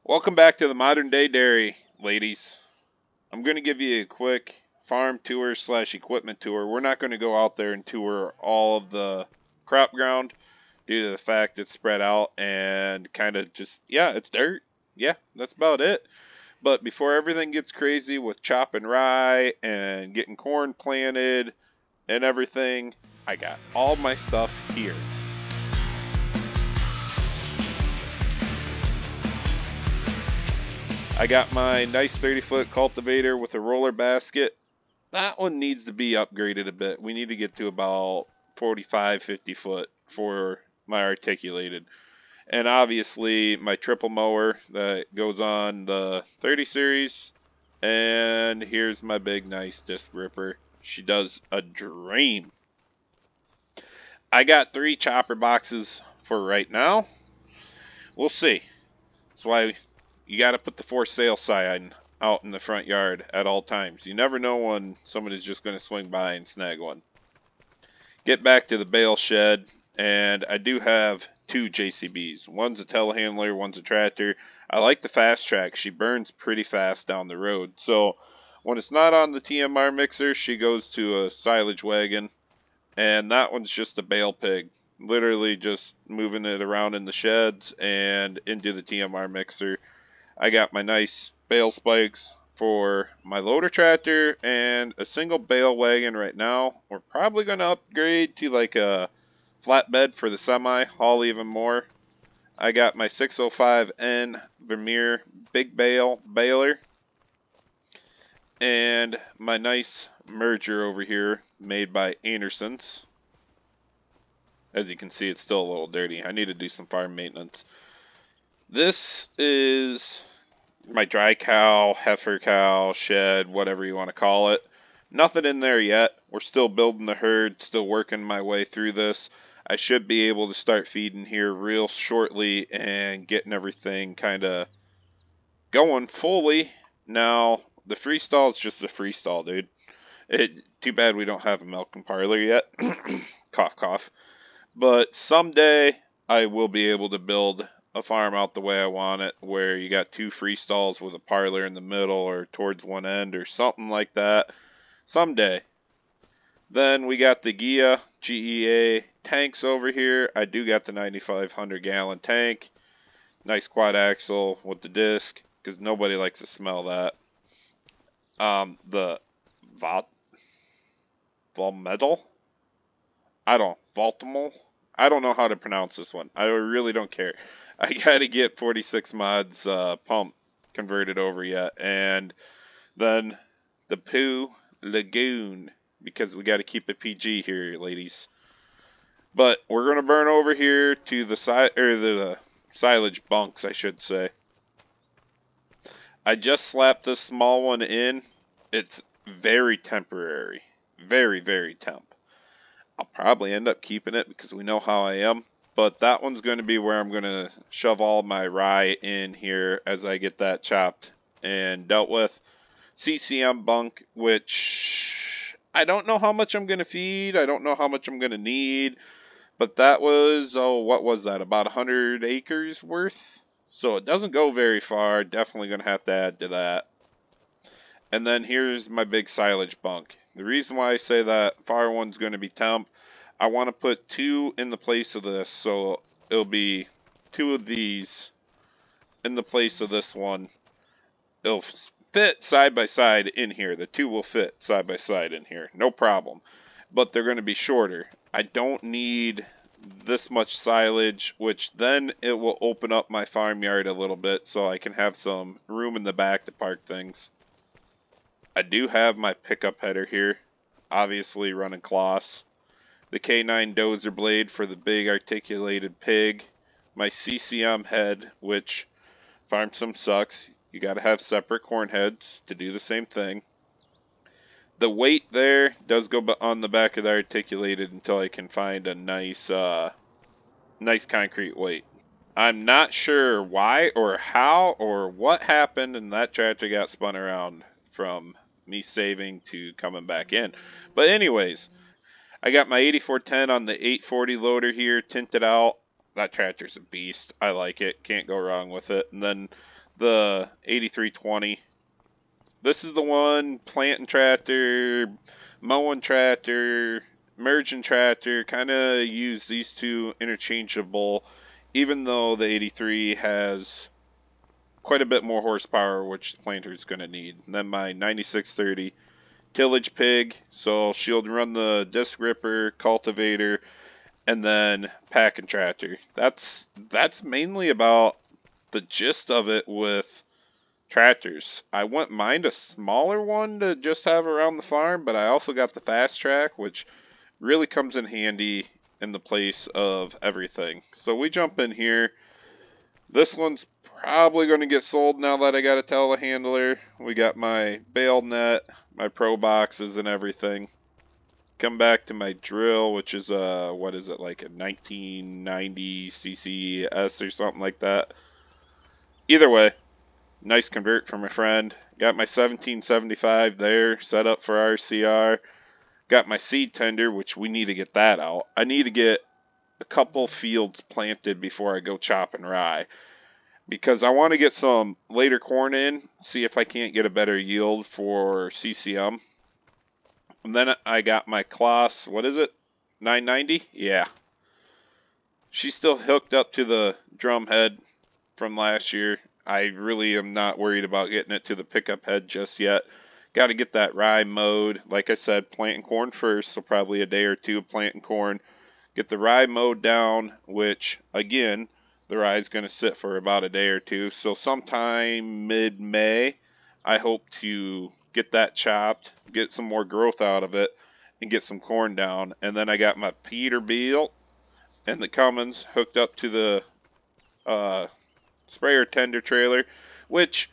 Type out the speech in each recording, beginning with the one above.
Welcome back to the Modern Day Dairy, ladies. I'm going to give you a quick farm tour slash equipment tour. We're not going to go out there and tour all of the crop ground due to the fact it's spread out and kind of just, yeah, it's dirt. Yeah, that's about it. But before everything gets crazy with chopping rye and getting corn planted and everything, I got all my stuff here. I got my nice 30-foot cultivator with a roller basket. That one needs to be upgraded a bit. We need to get to about 45, 50 foot for my articulated. And obviously my triple mower that goes on the 30 series. And here's my big nice disc ripper. She does a dream. I got 3 chopper boxes for right now. We'll see. That's why you got to put the for sale sign out in the front yard at all times. You never know when somebody's just going to swing by and snag one. Get back to the bale shed, and I do have 2 JCBs. One's a telehandler, one's a tractor. I like the fast track. She burns pretty fast down the road. So when it's not on the TMR mixer, she goes to a silage wagon, and that one's just a bale pig. Literally just moving it around in the sheds and into the TMR mixer. I got my nice bale spikes for my loader tractor and a single bale wagon right now. We're probably going to upgrade to like a flatbed for the semi, haul even more. I got my 605N Vermeer big bale baler and my nice merger over here made by Anderson's. As you can see, it's still a little dirty. I need to do some farm maintenance. This is my dry cow, heifer cow, shed, whatever you want to call it. Nothing in there yet. We're still building the herd, still working my way through this. I should be able to start feeding here real shortly and getting everything kind of going fully. Now, the freestall is just a freestall, dude. Too bad we don't have a milking parlor yet. Cough, cough. But someday I will be able to build a farm out the way I want it, where you got 2 free stalls with a parlor in the middle or towards one end or something like that. Someday. Then we got the GEA tanks over here. I do got the 9,500 gallon tank. Nice quad axle with the disc, because nobody likes to smell that. The Volmetal? Voltamol? I don't know how to pronounce this one. I really don't care. I gotta get 46 mods pump converted over yet, and then the Poo Lagoon, because we got to keep it PG here, ladies. But we're gonna burn over here to the the silage bunks, I should say. I just slapped this small one in. It's very temporary, very, very temp. I'll probably end up keeping it because we know how I am. But that one's going to be where I'm going to shove all my rye in here as I get that chopped and dealt with. CCM bunk, which I don't know how much I'm going to feed. I don't know how much I'm going to need. But that was, what was that? About 100 acres worth? So it doesn't go very far. Definitely going to have to add to that. And then here's my big silage bunk. The reason why I say that far one's going to be temp, I want to put 2 in the place of this, so it'll be 2 of these in the place of this one. It'll fit side by side in here. The 2 will fit side by side in here, no problem. But they're going to be shorter. I don't need this much silage, which then it will open up my farmyard a little bit so I can have some room in the back to park things. I do have my pickup header here, obviously running Kloss. The K9 dozer blade for the big articulated pig. My CCM head, which farm some sucks. You gotta have separate corn heads to do the same thing. The weight there does go on the back of the articulated until I can find a nice concrete weight. I'm not sure why or how or what happened, and that tractor got spun around from me saving to coming back in. But anyways, I got my 8410 on the 840 loader here tinted out. that tractor's a beast. I like it. Can't go wrong with it. And then the 8320. This is the one planting tractor, mowing tractor, merging tractor. Kind of use these two interchangeable, even though the 83 has quite a bit more horsepower, which the planter is going to need. And then my 9630 tillage pig, so she'll run the disc ripper, cultivator, and then packing tractor. That's mainly about the gist of it with tractors. I wouldn't mind a smaller one to just have around the farm, but I also got the fast track, which really comes in handy in the place of everything. So we jump in here. This one's probably going to get sold now that I got a telehandler. We got my bale net, my pro boxes and everything. Come back to my drill, which is what is it, like a 1990 CCS or something like that. Either way, nice convert from a friend. Got my 1775 there set up for RCR. Got my seed tender, which we need to get that out. I need to get a couple fields planted before I go chopping rye, because I want to get some later corn in, see if I can't get a better yield for CCM. And then I got my Kloss, what is it, 990? Yeah. She's still hooked up to the drum head from last year. I really am not worried about getting it to the pickup head just yet. Got to get that rye mowed. Like I said, planting corn first, so probably a day or two of planting corn. Get the rye mowed down, which, again, the rye is going to sit for about a day or two. So sometime mid-May, I hope to get that chopped, get some more growth out of it, and get some corn down. And then I got my Peterbilt and the Cummins hooked up to the sprayer tender trailer, which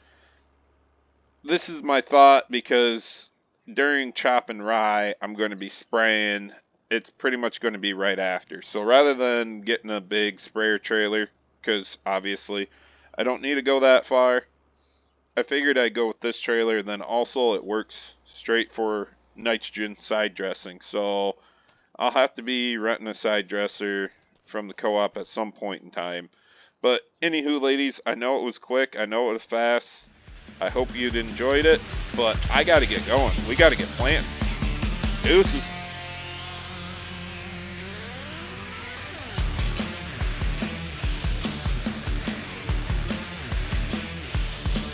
this is my thought, because during chopping rye, I'm going to be spraying. It's pretty much going to be right after. So rather than getting a big sprayer trailer, because obviously I don't need to go that far, I figured I'd go with this trailer. And then also it works straight for nitrogen side dressing. So I'll have to be renting a side dresser from the co-op at some point in time. But anywho, ladies, I know it was quick. I know it was fast. I hope you'd enjoyed it. But I got to get going. We got to get planting. Deuces.